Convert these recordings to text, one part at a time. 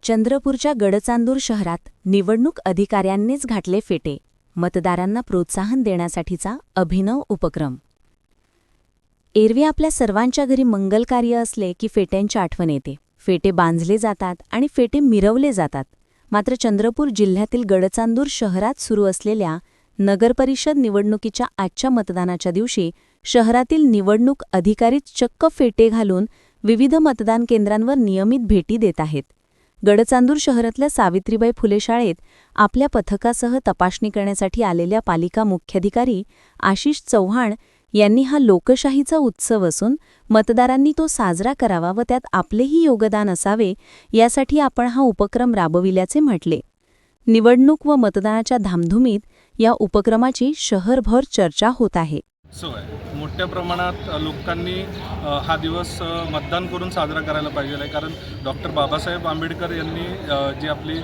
चंद्रपूरच्या गडचांदूर शहरात निवडणूक अधिकाऱ्यांनीच घातले फेटे, मतदारांना प्रोत्साहन देण्यासाठीचा अभिनव उपक्रम। एरवी आपल्या सर्वांच्या घरी मंगल कार्य असले की फेट्यांची आठवण येते। फेटे बांधले जातात आणि फेटे मिरवले जातात। मात्र चंद्रपूर जिल्ह्यातील गडचांदूर शहरात सुरू असलेल्या नगरपरिषद निवडणुकीच्या आजच्या मतदानाच्या दिवशी शहरातील निवडणूक अधिकारीच चक्क फेटे घालून विविध मतदान केंद्रांवर नियमित भेटी देत आहेत। गडचांदूर शहरातल्या सावित्रीबाई फुले शाळेत आपल्या पथकासह तपासणी करण्यासाठी आलेल्या पालिका मुख्याधिकारी आशिष चव्हाण यांनी हा लोकशाहीचा उत्सव असून मतदारांनी तो साजरा करावा व त्यात आपलेही योगदान असावे यासाठी आपण हा उपक्रम राबविल्याचे म्हटले। निवडणूक व मतदानाच्या धामधुमीत या उपक्रमाची शहरभर चर्चा होत आहे। मोठ्या प्रमाणात लोकांनी हा दिवस मतदान करून साजरा करायला पाहिजे, कारण डॉक्टर बाबासाहेब आंबेडकर यांनी जी आपली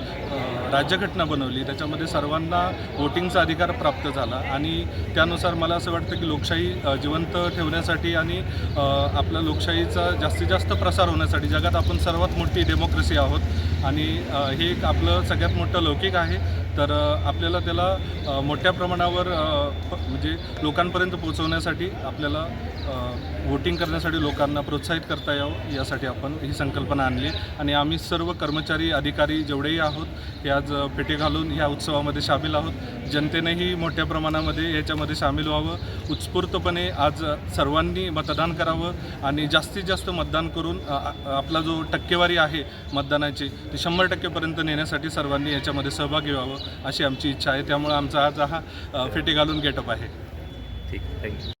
राज्यघटना बनवली त्याच्यामध्ये सर्वांना वोटिंगचा अधिकार प्राप्त झाला आणि त्यानुसार मला असं वाटतं की लोकशाही जिवंत ठेवण्यासाठी आणि आपल्या लोकशाहीचा जास्तीत जास्त प्रसार होण्यासाठी जगात आपण सर्वात मोठी डेमोक्रेसी आहोत आणि हे एक आपलं सगळ्यात मोठं लौकिक आहे। तर आपल्याला त्याला मोठ्या प्रमाणावर म्हणजे लोकांपर्यंत पोहोचवण्यासाठी आपल्याला वोटिंग करण्यासाठी लोकांना प्रोत्साहित करता यावं यासाठी आपण ही संकल्पना आणली आणि आम्ही सर्व कर्मचारी अधिकारी जेवढेही आहोत हे आज फेटे घालून ह्या उत्सवामध्ये सामील आहोत। जनतेनेही मोठ्या प्रमाणामध्ये याच्यामध्ये सामील व्हावं, उत्स्फूर्तपणे आज सर्वांनी मतदान करावं आणि जास्तीत जास्त मतदान करून आपला जो टक्केवारी आहे मतदानाची ती 100% नेण्यासाठी सर्वांनी याच्यामध्ये सहभागी व्हावं अशी आमची इच्छा आहे। त्यामुळे आमचा आज हा फेटे घालून गेटअप आहे। ठीक, थँक्यू।